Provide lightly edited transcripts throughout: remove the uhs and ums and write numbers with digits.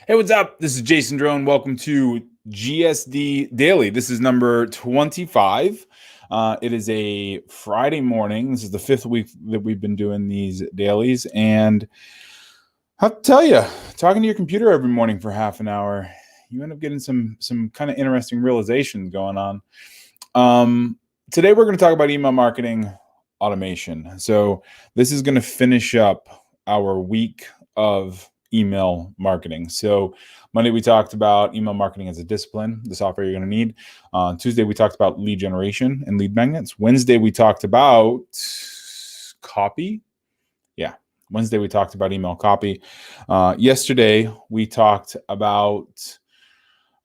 Hey, what's up? This is Jason Drone. Welcome to GSD Daily. This is number 25. It is a Friday morning. This is the fifth week that we've been doing these dailies. And I have to tell you, talking to your computer every morning for half an hour, you end up getting some kind of interesting realizations going on. Today, we're going to talk about email marketing automation. So this is going to finish up our week of email marketing. So Monday, we talked about email marketing as a discipline, the software you're going to need. Tuesday, we talked about lead generation and lead magnets. Wednesday, we talked about copy. Yeah. Wednesday, we talked about email copy. Yesterday, we talked about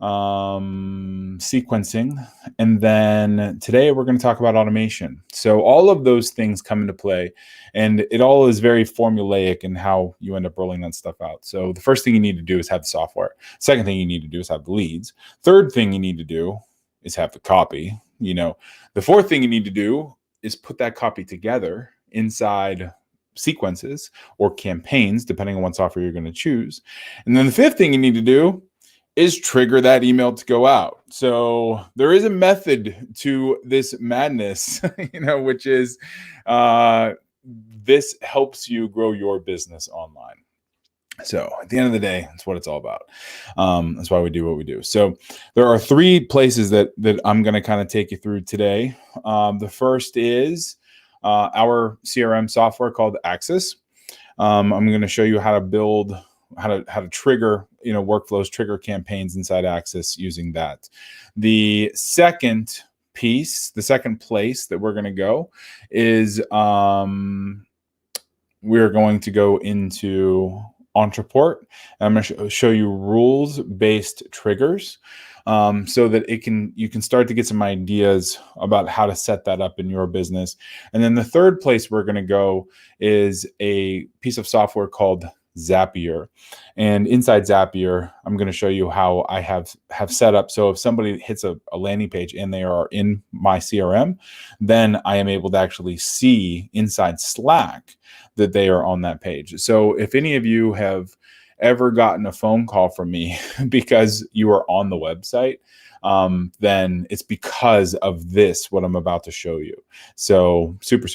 sequencing. And then today we're going to talk about automation. So all of those things come into play, and it all is very formulaic in how you end up rolling that stuff out. So the first thing you need to do is have the software. Second thing you need to do is have the leads. Third thing you need to do is have the copy. The fourth thing you need to do is put that copy together inside sequences or campaigns, depending on what software you're going to choose. And then the fifth thing you need to do is trigger that email to go out. So there is a method to this madness, which is this helps you grow your business online. So at the end of the day, that's what it's all about. That's why we do what we do. So there are three places that I'm going to kind of take you through today. The first is our CRM software called Access. I'm going to show you how to build how to trigger workflows, trigger campaigns inside Access using that. The second piece, the second place that we're going to go is we're going to go into Ontraport, and I'm going to show you rules-based triggers so that you can start to get some ideas about how to set that up in your business. And then the third place we're going to go is a piece of software called Zapier. And inside Zapier, I'm going to show you how I have set up. So if somebody hits a landing page and they are in my CRM, then I am able to actually see inside Slack that they are on that page. So if any of you have ever gotten a phone call from me because you are on the website, then it's because of this, what I'm about to show you. So super,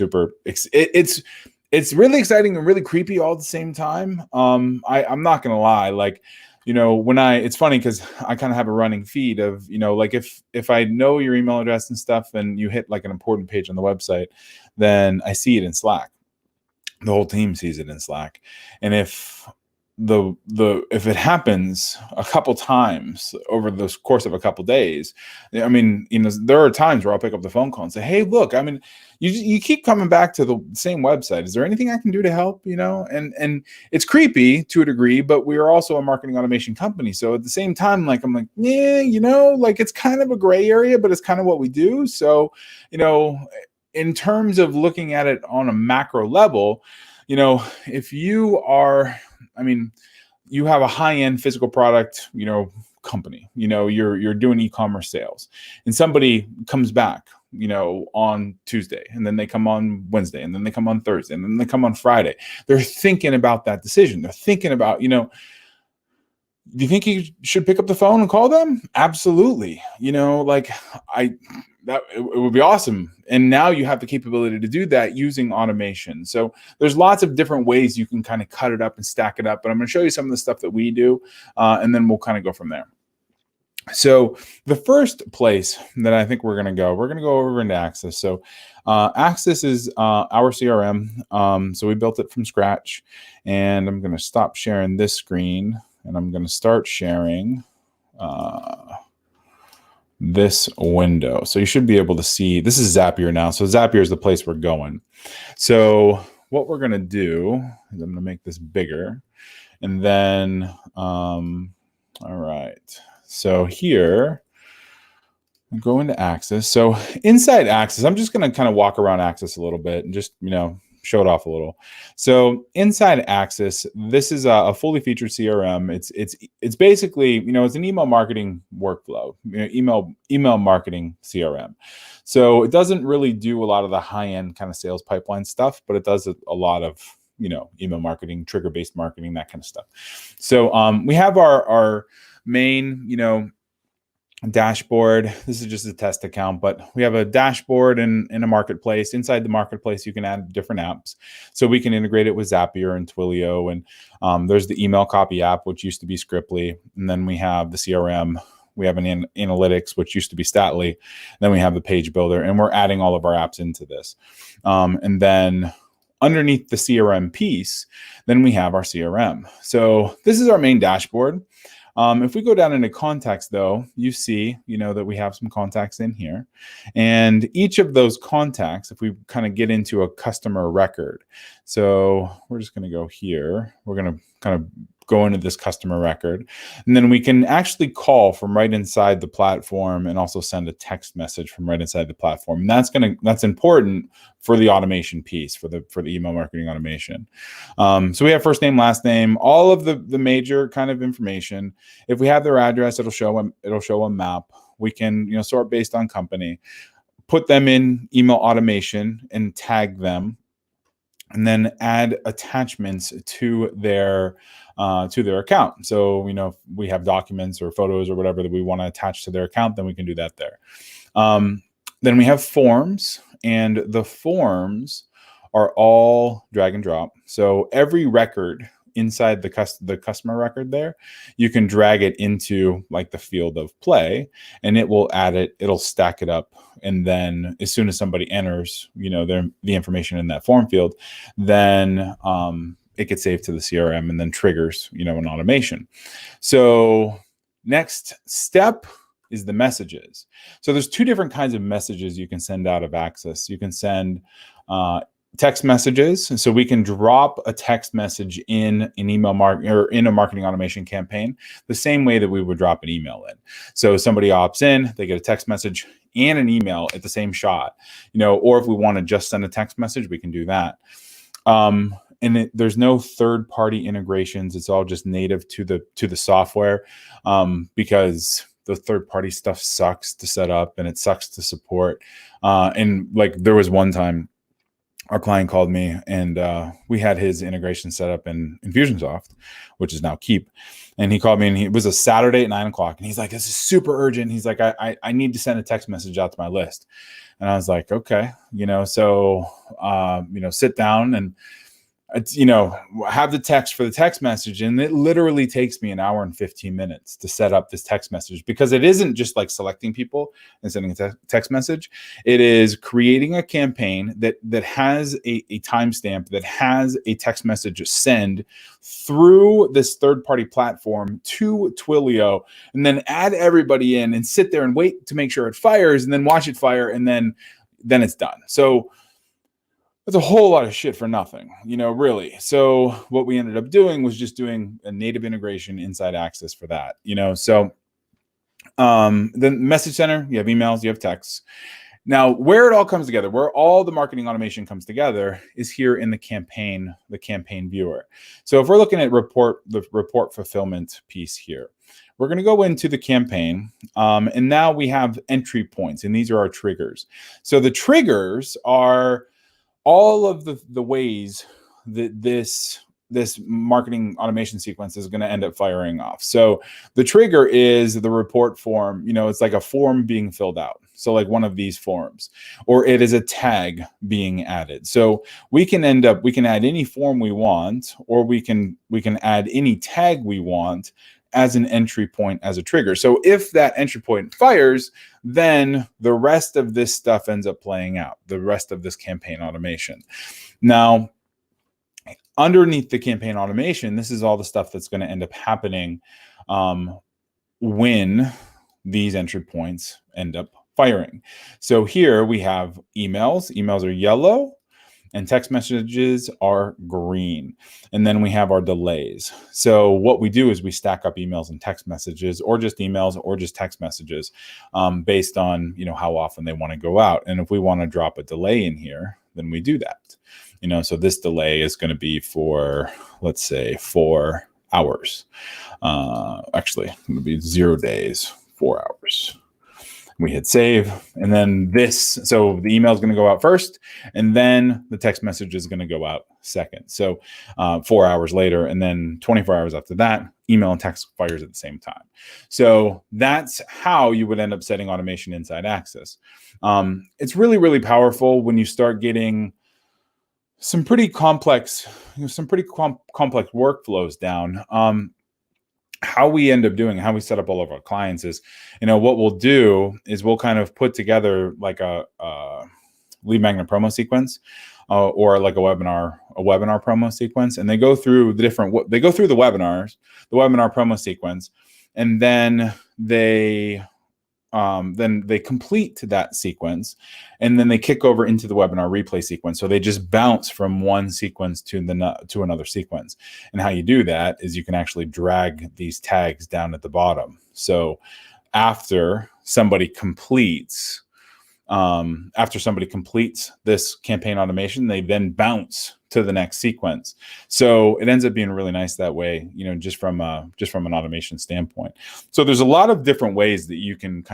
it's really exciting and really creepy all at the same time. I'm not going to lie. It's funny because I kind of have a running feed of, if I know your email address and stuff and you hit like an important page on the website, then I see it in Slack. The whole team sees it in Slack. And if it happens a couple times over the course of a couple days, there are times where I'll pick up the phone call and say, hey, look, you keep coming back to the same website. Is there anything I can do to help? And it's creepy to a degree, but we are also a marketing automation company. So at the same time, I'm like, yeah, it's kind of a gray area, but it's kind of what we do. So, in terms of looking at it on a macro level, if you are, you have a high-end physical product, company, you're doing e-commerce sales, and somebody comes back, on Tuesday, and then they come on Wednesday, and then they come on Thursday, and then they come on Friday. They're thinking about that decision. They're thinking about, do you think you should pick up the phone and call them? Absolutely. It would be awesome. And now you have the capability to do that using automation. So there's lots of different ways you can kind of cut it up and stack it up. But I'm going to show you some of the stuff that we do, and then we'll kind of go from there. So the first place that I think we're going to go over into Access. So Access is our CRM. So we built it from scratch, and I'm going to stop sharing this screen, and I'm going to start sharing this window. So you should be able to see, this is Zapier now. So Zapier is the place we're going. So what we're going to do is I'm going to make this bigger, and then, all right. So here, I'll go into Access. So inside Access, I'm just going to kind of walk around Access a little bit and just, show it off a little. So inside Access, this is a fully featured CRM. It's basically, it's an email marketing workflow, email marketing CRM. So it doesn't really do a lot of the high-end kind of sales pipeline stuff, but it does a lot of email marketing, trigger-based marketing, that kind of stuff. So we have our main, dashboard. This is just a test account, but we have a dashboard in a marketplace. Inside the marketplace, you can add different apps. So we can integrate it with Zapier and Twilio. And there's the email copy app, which used to be Scriptly. And then we have the CRM. We have an analytics, which used to be Statly. Then we have the page builder, and we're adding all of our apps into this. And then underneath the CRM piece, then we have our CRM. So this is our main dashboard. If we go down into contacts, though, you see, that we have some contacts in here. And each of those contacts, if we kind of get into a customer record, so we're just going to go here. We're going to kind of go into this customer record. And then we can actually call from right inside the platform and also send a text message from right inside the platform. And that's important for the automation piece, for the email marketing automation. So we have first name, last name, all of the major kind of information. If we have their address, it'll show a map. We can, sort based on company, put them in email automation and tag them, and then add attachments to their account. So, if we have documents or photos or whatever that we want to attach to their account, then we can do that there. Then we have forms, and the forms are all drag and drop. So every record inside the customer record there, you can drag it into like the field of play, and it will add it, it'll stack it up. And then as soon as somebody enters, the information in that form field, then it gets saved to the CRM and then triggers, an automation. So next step is the messages. So there's two different kinds of messages you can send out of Access. You can send text messages. So we can drop a text message in an email marketing or in a marketing automation campaign the same way that we would drop an email in. So somebody opts in, they get a text message and an email at the same shot, or if we want to just send a text message, we can do that. And there's no third-party integrations. It's all just native to the software, because the third-party stuff sucks to set up and it sucks to support. And like there was one time, our client called me and we had his integration set up in Infusionsoft, which is now Keep. And he called me, and it was a Saturday at 9:00. And he's like, "This is super urgent." He's like, I need to send a text message out to my list. And I was like, okay, so sit down and have the text for the text message. And it literally takes me 1 hour and 15 minutes to set up this text message, because it isn't just like selecting people and sending a text message. It is creating a campaign that has a timestamp, that has a text message send through this third-party platform to Twilio, and then add everybody in and sit there and wait to make sure it fires, and then watch it fire, and then it's done. So that's a whole lot of shit for nothing, really. So what we ended up doing was just doing a native integration inside Access for that, So the message center, you have emails, you have texts. Now, where it all comes together, where all the marketing automation comes together, is here in the campaign viewer. So if we're looking at the report fulfillment piece here, we're going to go into the campaign, and now we have entry points, and these are our triggers. So the triggers are all of the ways that this marketing automation sequence is going to end up firing off. So the trigger is the report form. It's like a form being filled out. So like one of these forms, or it is a tag being added. So we can add any form we want, or we can add any tag we want as an entry point, as a trigger. So if that entry point fires, then the rest of this stuff ends up playing out, the rest of this campaign automation. Now, underneath the campaign automation, this is all the stuff that's going to end up happening when these entry points end up firing. So here we have emails. Emails are yellow, and text messages are green. And then we have our delays. So what we do is we stack up emails and text messages, or just emails or just text messages, based on, how often they want to go out. And if we want to drop a delay in here, then we do that. So this delay is going to be for, let's say, 4 hours. Actually, it's going to be 0 days, 4 hours. We hit save, and then so the email is going to go out first, and then the text message is going to go out second. So 4 hours later, and then 24 hours after that, email and text fires at the same time. So that's how you would end up setting automation inside Access. It's really, really powerful when you start getting some pretty complex, complex workflows down. How we end up doing, how we set up all of our clients is, what we'll do is we'll kind of put together like a lead magnet promo sequence, or like a webinar promo sequence, and they go through the webinar promo sequence, and then they complete that sequence, and then they kick over into the webinar replay sequence. So they just bounce from one sequence to another sequence. And how you do that is you can actually drag these tags down at the bottom. So after somebody completes this campaign automation, they then bounce to the next sequence. So it ends up being really nice that way, just from an automation standpoint. So there's a lot of different ways that you can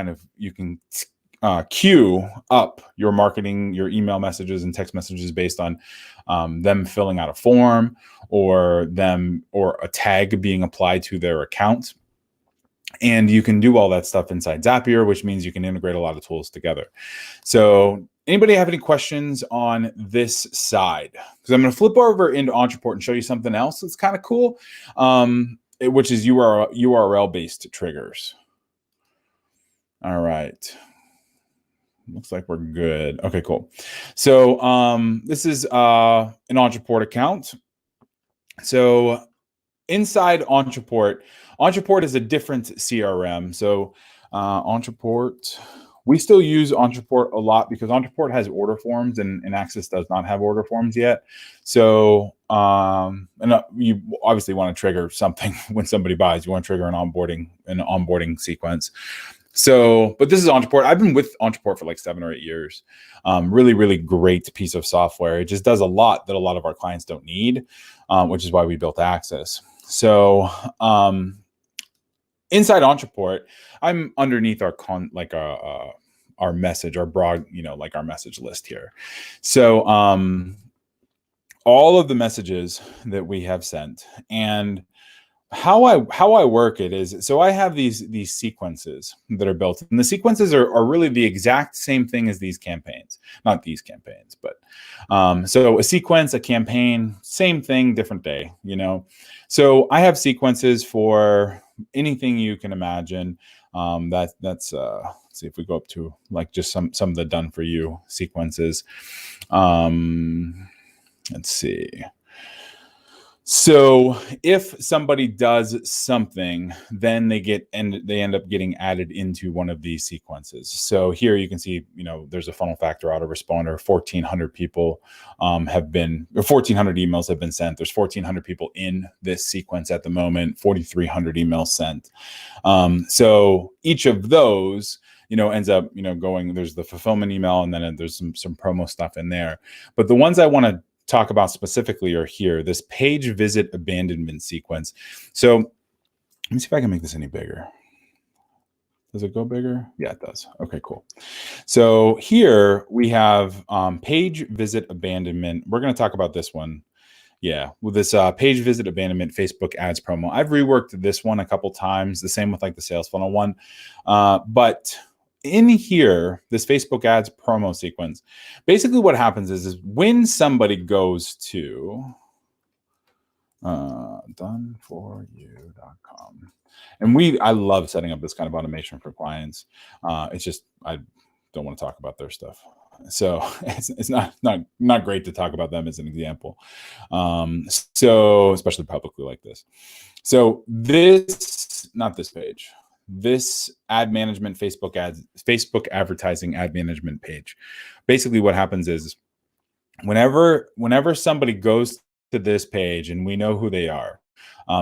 queue up your marketing, your email messages and text messages based on them filling out a form, or a tag being applied to their account. And you can do all that stuff inside Zapier, which means you can integrate a lot of tools together. So anybody have any questions on this side? Because I'm going to flip over into Ontraport and show you something else that's kind of cool, which is URL-based triggers. All right. Looks like we're good. Okay, cool. So this is an Ontraport account. So inside Ontraport is a different CRM. So Ontraport, we still use Ontraport a lot because Ontraport has order forms and Access does not have order forms yet. So you obviously want to trigger something when somebody buys. You want to trigger an onboarding sequence. So, but this is Ontraport. I've been with Ontraport for like 7 or 8 years. Really, really great piece of software. It just does a lot that a lot of our clients don't need, which is why we built Access. So inside Ontraport, I'm underneath our message, our broad, like our message list here. So all of the messages that we have sent, and how I work it is, so I have these sequences that are built, and the sequences are really the exact same thing as these campaigns, not these campaigns, but so a sequence, a campaign, same thing, different day, So I have sequences for anything you can imagine. That's let's see if we go up to like just some of the done for you sequences. Let's see. So if somebody does something, then they end up getting added into one of these sequences. So here you can see, there's a funnel factor autoresponder. 1,400 people 1,400 emails have been sent. There's 1,400 people in this sequence at the moment. 4,300 emails sent. So each of those, ends up, going. There's the fulfillment email, and then there's some promo stuff in there. But the ones I want to talk about specifically are here, this page visit abandonment sequence. So let me see if I can make this any bigger. Does it go bigger? Yeah, it does. Okay, cool. So here we have page visit abandonment. We're going to talk about this one. Yeah, with this page visit abandonment Facebook ads promo. I've reworked this one a couple times, the same with like the sales funnel one. But in here, this Facebook ads promo sequence, basically what happens is when somebody goes to doneforyou.com, and I love setting up this kind of automation for clients. It's just, I don't want to talk about their stuff. So it's not great to talk about them as an example. So especially publicly like this. So not this page. This ad management Facebook advertising ad management page. Basically what happens is whenever somebody goes to this page and we know who they are,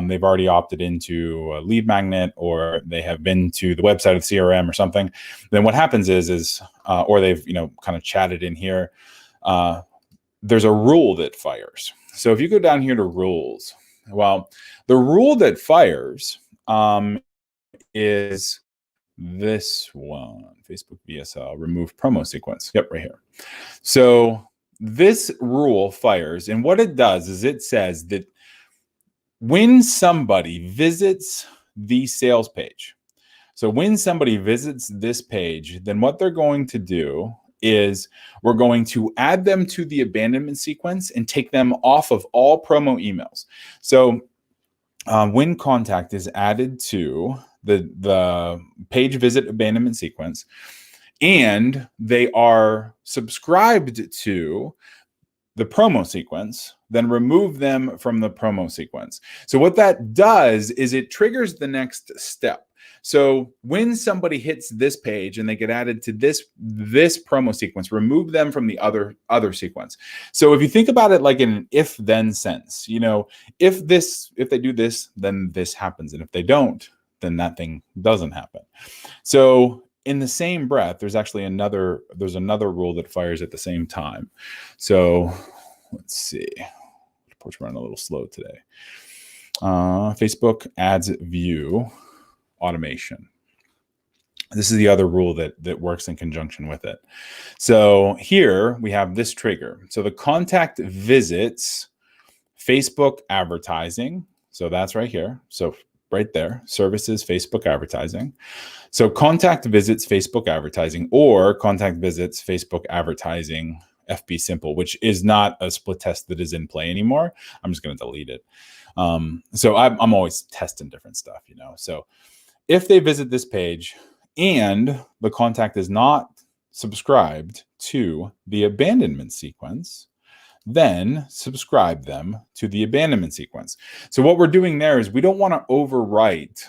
they've already opted into a lead magnet, or they have been to the website of CRM or something, then what happens is or they've kind of chatted in here, there's a rule that fires. So if you go down here to rules, well, the rule that fires is this one, Facebook VSL, remove promo sequence. Yep, right here. So this rule fires, and what it does is it says that when somebody visits the sales page, so when somebody visits this page, then what they're going to do is we're going to add them to the abandonment sequence and take them off of all promo emails. So when contact is added to the page visit abandonment sequence and they are subscribed to the promo sequence, then remove them from the promo sequence. So what that does is it triggers the next step. So when somebody hits this page and they get added to this promo sequence, remove them from the other sequence. So if you think about it like in an if-then sense, if they do this, then this happens. And if they don't, then that thing doesn't happen. So in the same breath, there's another rule that fires at the same time. So let's see. Report's running a little slow today. Facebook ads view automation. This is the other rule that works in conjunction with it. So here we have this trigger. So the contact visits Facebook advertising. So that's right here. So right there, services, Facebook advertising. So contact visits Facebook advertising, or contact visits Facebook advertising FB simple, which is not a split test that is in play anymore. I'm just going to delete it. So I'm always testing different stuff, So if they visit this page and the contact is not subscribed to the abandonment sequence, then subscribe them to the abandonment sequence. So what we're doing there is we don't want to overwrite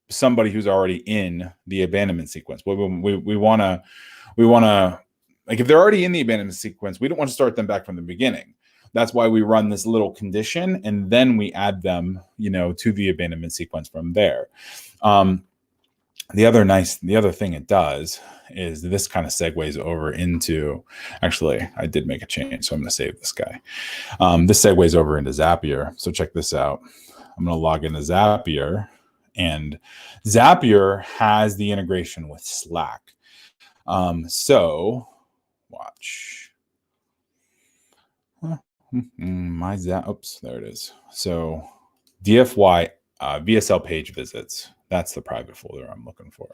somebody who's already in the abandonment sequence. We want to, like, if they're already in the abandonment sequence, we don't want to start them back from the beginning. That's why we run this little condition and then we add them, to the abandonment sequence from there. The other thing it does is this kind of segues over into, actually, I did make a change, so I'm going to save this guy. This segues over into Zapier. So check this out. I'm going to log into Zapier, and Zapier has the integration with Slack. So watch. Oops, there it is. So DFY VSL page visits. That's the private folder I'm looking for.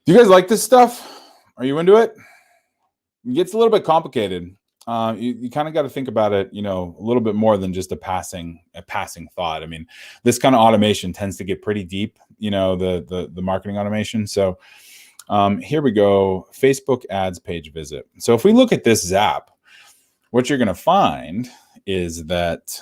Do you guys like this stuff? Are you into it? It gets a little bit complicated. You kind of got to think about it, a little bit more than just a passing thought. I mean, this kind of automation tends to get pretty deep, the marketing automation. So here we go. Facebook ads page visit. So if we look at this Zap, what you're going to find is that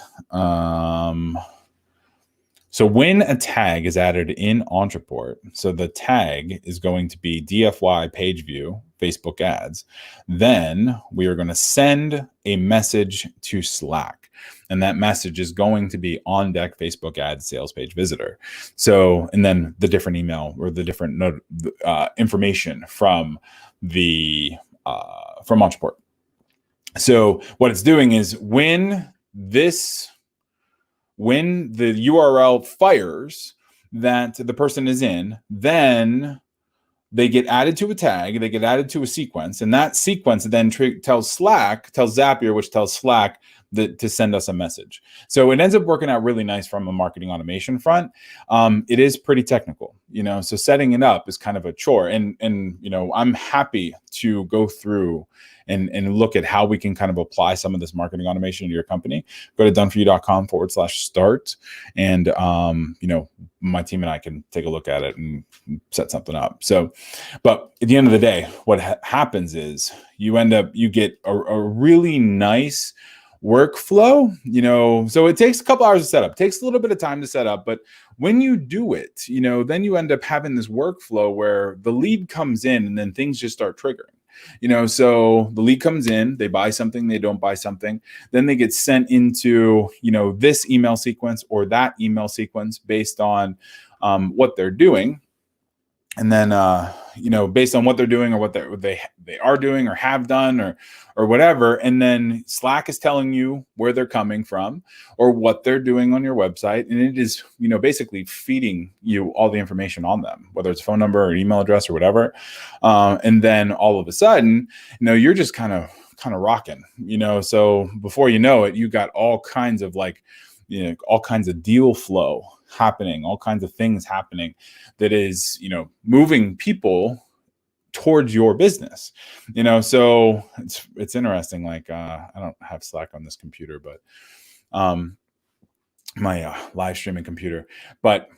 so when a tag is added in Ontraport, so the tag is going to be DFY page view, Facebook ads, then we are going to send a message to Slack. And that message is going to be on deck Facebook ads sales page visitor. So, and then the different email or the different information from Ontraport. So what it's doing is when the URL fires that the person is in, then they get added to a tag, they get added to a sequence, and that sequence then tells Zapier, which tells Slack to send us a message. So it ends up working out really nice from a marketing automation front. It is pretty technical, so setting it up is kind of a chore. And I'm happy to go through and look at how we can kind of apply some of this marketing automation to your company. Go to doneforyou.com/start. And, my team and I can take a look at it and set something up. So, but at the end of the day, what happens is you get a really nice workflow, so it takes a couple hours to set up. It takes a little bit of time to set up, but when you do it, then you end up having this workflow where the lead comes in and then things just start triggering. So the lead comes in, they buy something, they don't buy something, then they get sent into, this email sequence or that email sequence based on what they're doing. and then based on what they're doing or what they are doing or have done or whatever, and then Slack is telling you where they're coming from or what they're doing on your website, and it is basically feeding you all the information on them, whether it's phone number or email address or whatever, and then all of a sudden you're just kind of rocking, so before you know it, you got all kinds of all kinds of deal flow happening, all kinds of things happening that is, moving people towards your business, so it's interesting. Like, I don't have Slack on this computer, but my live streaming computer, but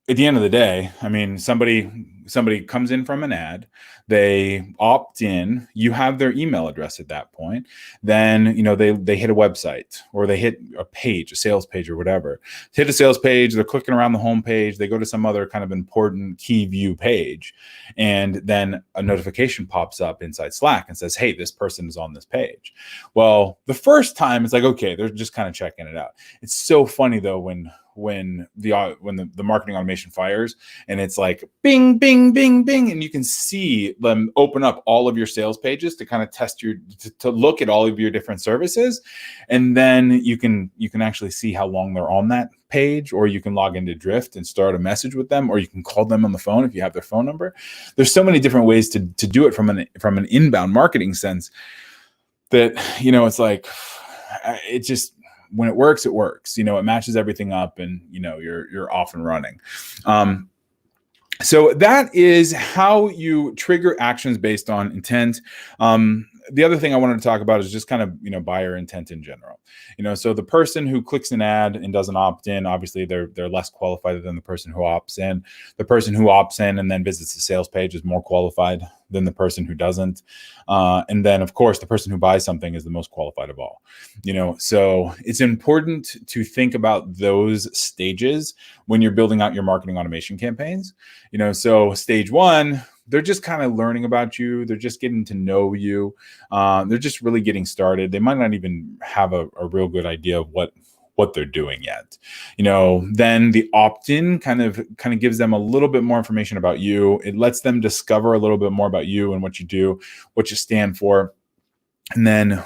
at the end of the day, I mean, somebody comes in from an ad, they opt in, you have their email address at that point, then they hit a website or they hit a page, a sales page or whatever. Hit a sales page, they're clicking around the home page, they go to some other kind of important key view page, and then a notification pops up inside Slack and says, hey, this person is on this page. Well, the first time it's like, okay, they're just kind of checking it out. It's so funny though when the marketing automation fires and it's like bing, bing, bing, bing, and you can see them open up all of your sales pages to kind of test to look at all of your different services, and then you can actually see how long they're on that page, or you can log into Drift and start a message with them, or you can call them on the phone if you have their phone number. There's so many different ways to do it from an inbound marketing sense that it's like, it just, when it works, it works. It matches everything up, and you're off and running. So that is how you trigger actions based on intent. The other thing I wanted to talk about is just kind of buyer intent in general. So the person who clicks an ad and doesn't opt in, obviously they're less qualified than the person who opts in. The person who opts in and then visits the sales page is more qualified than the person who doesn't. And then, of course, the person who buys something is the most qualified of all. So it's important to think about those stages when you're building out your marketing automation campaigns. So stage one, they're just kind of learning about you. They're just getting to know you. They're just really getting started. They might not even have a real good idea of what they're doing yet. Then the opt-in kind of gives them a little bit more information about you. It lets them discover a little bit more about you and what you do, what you stand for. And then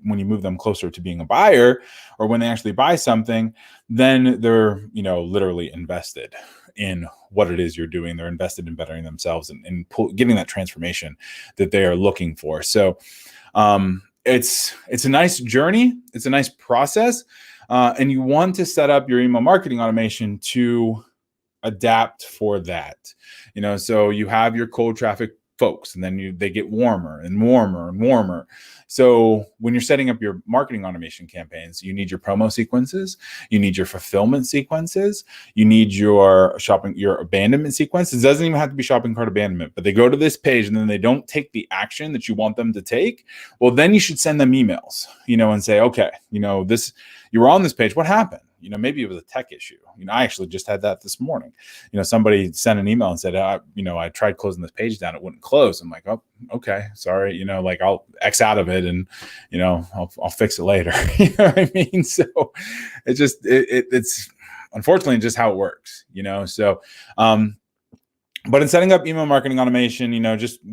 when you move them closer to being a buyer, or when they actually buy something, then they're, literally invested in what it is you're doing. They're invested in bettering themselves and getting that transformation that they are looking for. So it's a nice journey. It's a nice process. And you want to set up your email marketing automation to adapt for that. So you have your cold traffic folks, and then they get warmer and warmer and warmer. So when you're setting up your marketing automation campaigns, you need your promo sequences, you need your fulfillment sequences, you need your abandonment sequence. It doesn't even have to be shopping cart abandonment, but they go to this page and then they don't take the action that you want them to take. Well, then you should send them emails, and say, okay, you were on this page. What happened? Maybe it was a tech issue. I actually just had that this morning. Somebody sent an email and said, I tried closing this page down. It wouldn't close. I'm like, oh, okay, sorry. I'll X out of it and, I'll fix it later. You know what I mean? So it's unfortunately just how it works, so, but in setting up email marketing automation,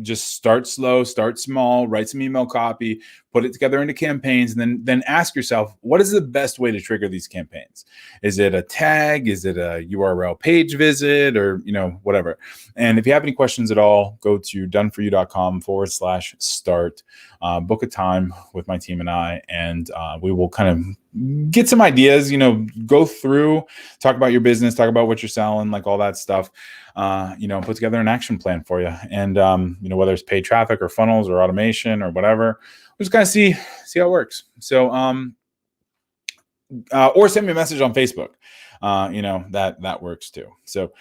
just start slow, start small, write some email copy, put it together into campaigns, and then ask yourself, what is the best way to trigger these campaigns? Is it a tag? Is it a URL page visit, or whatever? And if you have any questions at all, go to doneforyou.com/start. Book a time with my team and I, and we will kind of get some ideas, go through, talk about your business, talk about what you're selling, like all that stuff, put together an action plan for you. And, whether it's paid traffic or funnels or automation or whatever, we're just going to see how it works. So, or send me a message on Facebook, that works too. So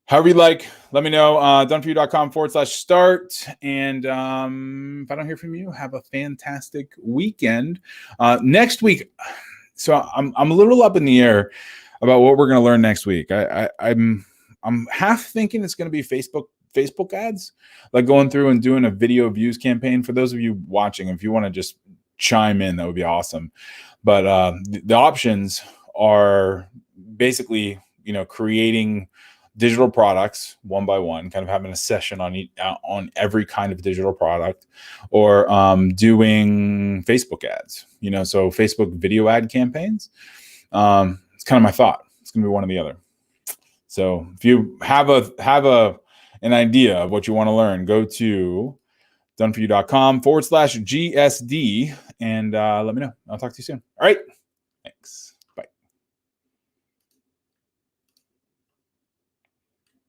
however you like, let me know, doneforyou.com/start. And if I don't hear from you, have a fantastic weekend. Next week, so I'm a little up in the air about what we're going to learn next week. I'm half thinking it's going to be Facebook ads, like going through and doing a video views campaign. For those of you watching, if you want to just chime in, that would be awesome. But the options are basically, creating digital products one by one, kind of having a session on every kind of digital product, or doing Facebook ads, so Facebook video ad campaigns. It's kind of my thought. It's going to be one or the other. So if you have an idea of what you want to learn, go to doneforyou.com/GSD and let me know. I'll talk to you soon. All right. Thanks.